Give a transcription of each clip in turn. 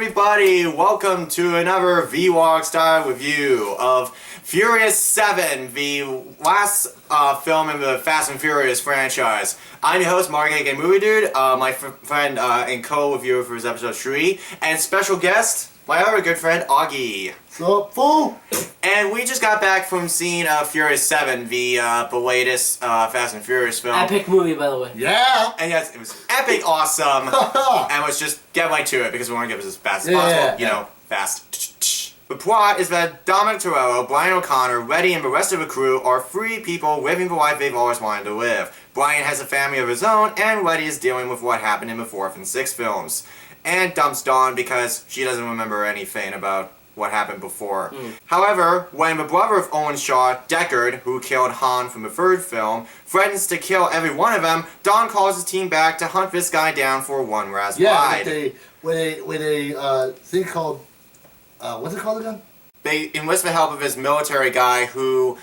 everybody! Welcome to another Vlog style review of Furious 7, the last film in the Fast and Furious franchise. I'm your host, Mark aka Moviedudeinc, my friend and co-reviewer for this episode, Shree, and special guest, my other good friend, Augie. Sup, fool? And we just got back from seeing Furious 7, the latest Fast and Furious film. Epic movie, by the way. Yeah! And yes, it was epic awesome. And let's just get right to it because we want to get this as fast as possible. You know, fast. The plot is that Dominic Toretto, Brian O'Connor, Reddy, and the rest of the crew are free people living the life they've always wanted to live. Brian has a family of his own, and Reddy is dealing with what happened in the 4th and 6th films. And dumps Dawn because she doesn't remember anything about what happened before. However, when the brother of Owen Shaw, Deckard, who killed Han from the 3rd film, threatens to kill every one of them, Dawn calls his team back to hunt this guy down for one last ride. With a thing called, what's it called again? They enlist the help of this military guy who,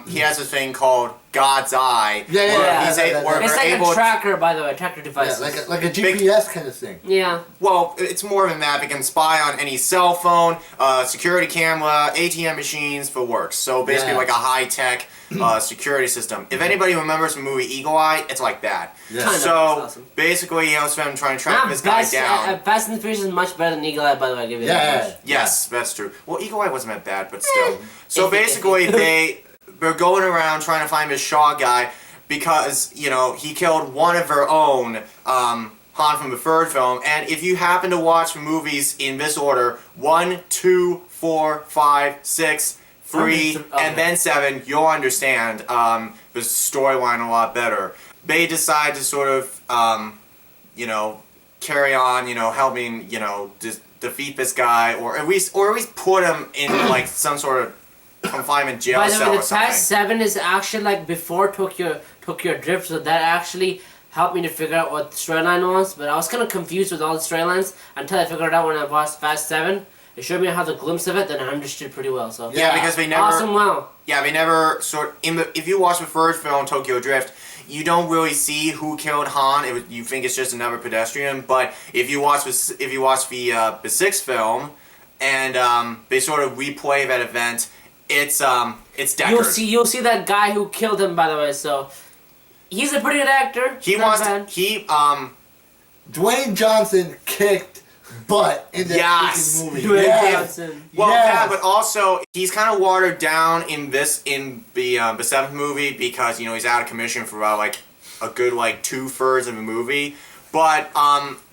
he has this thing called God's Eye. It's like a tracker, by the way, tracker device. Yeah, like a GPS kind of thing. Yeah. Well, it's more than that. It can spy on any cell phone, security camera, ATM machines, for works. So basically like a high-tech security system. If anybody remembers the movie Eagle Eye, it's like that. Yeah. So awesome. basically, you know, trying to track this guy down. Fast and Furious is much better than Eagle Eye, by the way. I give you that much. Yes, that's true. Well, Eagle Eye wasn't that bad, but still. So basically, they're going around trying to find this Shaw guy because, you know, he killed one of their own, Han from the 3rd film. And if you happen to watch the movies in this order, 1, 2, 4, 5, 6, 3, and then 7, you'll understand the storyline a lot better. They decide to sort of, you know, carry on, you know, helping, you know, defeat this guy, or at least put him in like some sort of confinement jail by the cell way, or the something. past 7 is actually like before Tokyo Drift, so that actually helped me to figure out what the storyline was. But I was kind of confused with all the storylines until I figured it out when I watched Fast 7. It showed me how the glimpse of it, then I understood pretty well. So yeah, because they never they never if you watch the 1st film, Tokyo Drift, you don't really see who killed Han. You think it's just another pedestrian. But if you watch the 6th film, and they sort of replay that event, it's Deckard. You'll see that guy who killed him, by the way. So he's a pretty good actor. Dwayne Johnson kicked butt in that movie. Dwayne Johnson. Well, yeah, but also he's kind of watered down in the 7th movie because, you know, he's out of commission for about like a good like 2/3 of the movie. But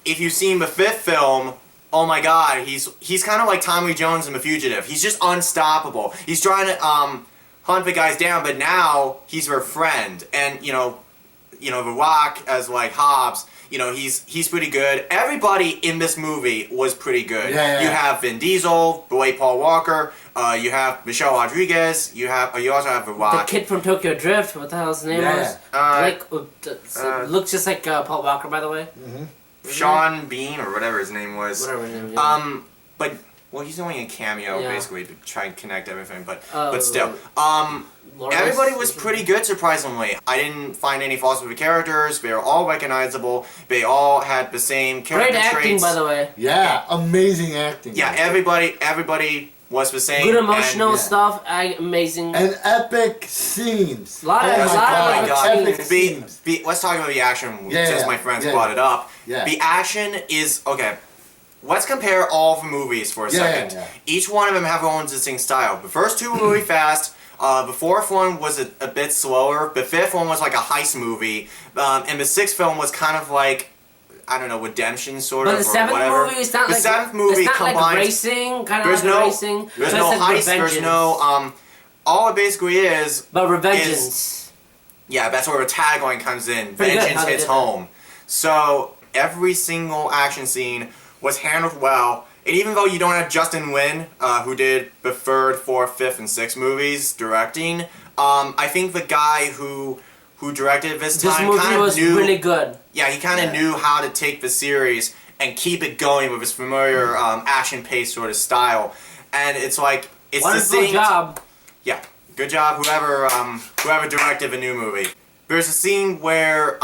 if you've seen the 5th film, oh my God, he's kind of like Tommy Lee Jones in The Fugitive. He's just unstoppable. He's trying to hunt the guys down, but now he's their friend. And you know, The Rock as like Hobbs. You know, he's pretty good. Everybody in this movie was pretty good. You have Vin Diesel, the late Paul Walker. You have Michelle Rodriguez. You also have The Rock. The kid from Tokyo Drift. What the hell his name was? Looks just like Paul Walker, by the way. Sean Bean or whatever his name was. Whatever his name is. But well, he's only a cameo basically to try and connect everything. But still, everybody was pretty good, surprisingly. I didn't find any faults with the characters. They were all recognizable. They all had the same character traits. Great acting, by the way. Yeah, amazing acting. Yeah, everybody was the same. Good emotional stuff, amazing. And epic scenes. A lot of epic scenes. Let's talk about the action, since my friends brought it up. The action is, okay, let's compare all the movies for a second. Each one of them have their own distinct style. The first 2 were really fast. The 4th one was a bit slower. The 5th one was like a heist movie. And the 6th film was kind of like, I don't know, redemption sort of, or whatever. Movie is not the 7th movie it's not combines, like racing, kind of like racing. There's no heist, there's no, all it basically is... But revengeance. Yeah, that's where the tagline comes in. Vengeance hits home. So, every single action scene was handled well. And even though you don't have Justin Lin, who did the 3rd, 4th, 5th, and 6th movies directing, I think the guy who directed this time kind of knew... really good. Yeah, he kind of knew how to take the series and keep it going with his familiar action-paced sort of style. And it's like... it's wonderful distinct. Job. Yeah, good job, whoever directed the new movie. There's a scene where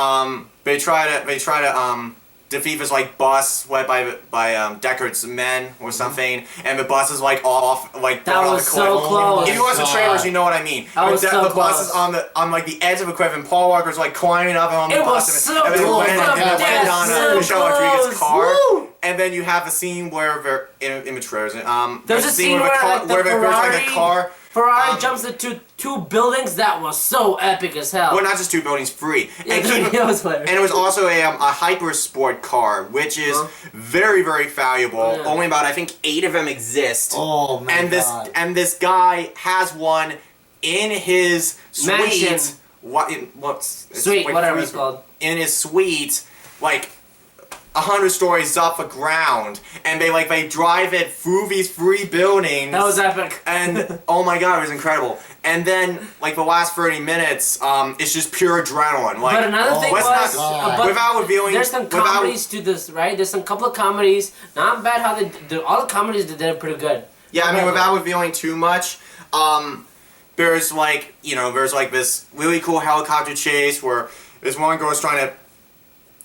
they try to defeat this like bus led by Deckard's men or something, and the bus is like off like That was so close. If you watch the trailers, you know what I mean. That was so the bus is on like the edge of a cliff, and Paul Walker's like climbing up on the bus, and then land on Michelle Rodriguez's car. Woo! And then you have a scene where they're in the trailers. There's a scene where the car. Ferrari jumps into two buildings. That was so epic as hell. Well, not just two buildings, three. Yeah, And it was also a hyper sport car, which is very, very valuable. Yeah. Only about, I think, 8 of them exist. Oh my God. And this guy has one in his Mansion. suite. Whatever it's called. In his suite, like 100 stories up the ground, and they drive it through these 3 buildings. That was epic. And oh my god, it was incredible. And then like the last 30 minutes, it's just pure adrenaline. Like, But another thing was, without revealing, there's some comedies to this, right? There's some couple of comedies. Not bad how all the comedies they did pretty good. Yeah, I mean, without revealing too much, there's like this really cool helicopter chase where this one girl's trying to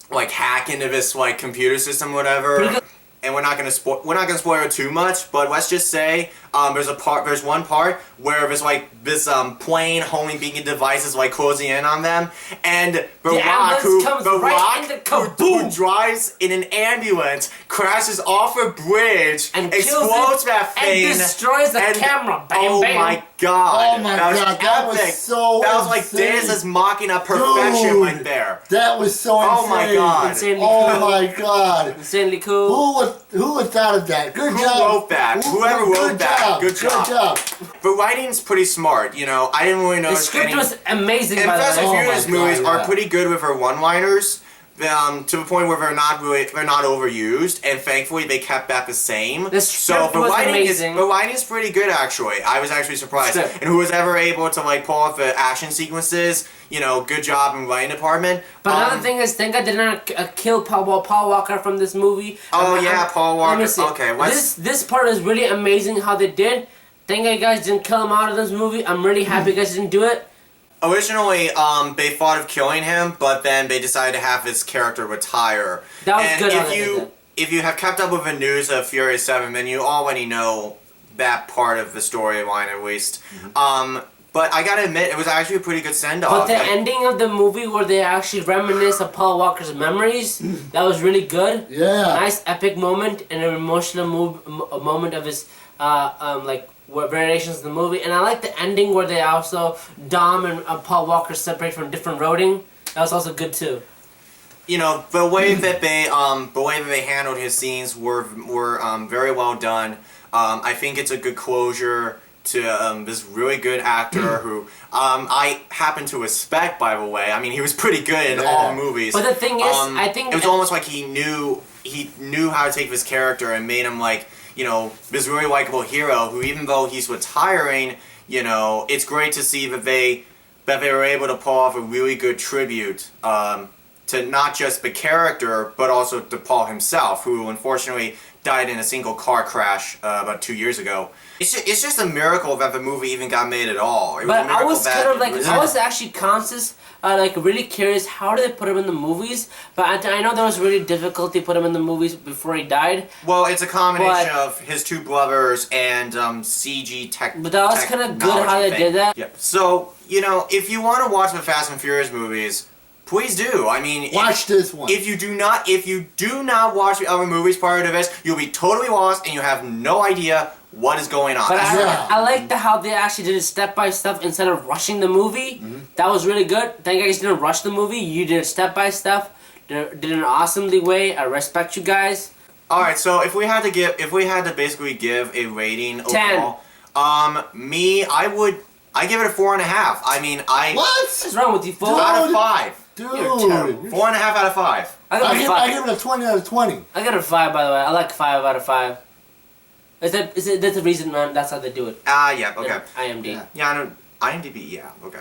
like hack into this like computer system, whatever. And we're not gonna spoil it too much, but let's just say there's one part where there's like this plane homing beacon devices like closing in on them, and The Rock who drives in an ambulance crashes off a bridge and explodes that thing and destroys the camera. Bam, oh bam. my god! Oh my god, that was so That was like insane. Dennis is mocking a perfection Dude, right there. That was so insane. Oh my god! Insanely Oh cool. my god! Insanely cool. Who would thought of that? Good Who job. wrote that? Whoever wrote that, good job. Good job. The writing's pretty smart, you know. I didn't really The notice script was amazing. And By Fast the and way. Furious movies are pretty good with their one-liners, to the point where they're not overused, and thankfully they kept that the same. The script was amazing. The writing is pretty good actually. I was actually surprised. Script. And who was ever able to like pull off the action sequences, you know, good job in writing department. But another thing is, thank God did not kill Paul Walker from this movie. Oh yeah, Paul Walker. Okay, This part is really amazing how they did. Thank God you guys didn't kill him out of this movie. I'm really happy you guys didn't do it. Originally, they thought of killing him, but then they decided to have his character retire. That was and good how they did that. If you have kept up with the news of Furious 7, then you already know that part of the storyline at least. But I gotta admit, it was actually a pretty good send-off. But the ending of the movie where they actually reminisce of Paul Walker's memories, that was really good. Yeah. Nice epic moment and an emotional moment of his variations of the movie. And I like the ending where they also Dom and Paul Walker separate from different roading. That was also good too. You know, the way that they handled his scenes were very well done. I think it's a good closure to this really good actor who I happen to respect, by the way. I mean, he was pretty good in all movies. But the thing is, I think it was almost like he knew how to take this character and made him like, you know, this really likable hero who, even though he's retiring, you know, it's great to see that they were able to pull off a really good tribute to not just the character, but also to Paul himself, who unfortunately died in a single car crash about 2 years ago. It's just a miracle that the movie even got made at all. But I was kind of like, I was actually conscious, like really curious, how did they put him in the movies? But I know there was really difficulty to put him in the movies before he died. Well, it's a combination of his 2 brothers and CG tech. But that was kind of good how they did that. Yeah. So, you know, if you want to watch the Fast and Furious movies, please do. I mean, watch this one. If you do not watch the other movies prior to this, you'll be totally lost and you have no idea what is going on. But I liked how they actually did it step by step instead of rushing the movie. That was really good. Thank you guys didn't rush the movie. You did it step by step. Did it in an awesomely way. I respect you guys. All right, so if we had to basically give a rating 10. overall, I give it a 4.5. I mean, What? What's wrong with you, fool? out of 5. Dude. You're terrible. 4.5 out of 5. I give it a 20 out of 20. I got a 5, by the way. I like 5 out of 5. That's the reason, man. That's how they do it. Yeah, okay. IMDb. Yeah, I know. IMDb, yeah, okay.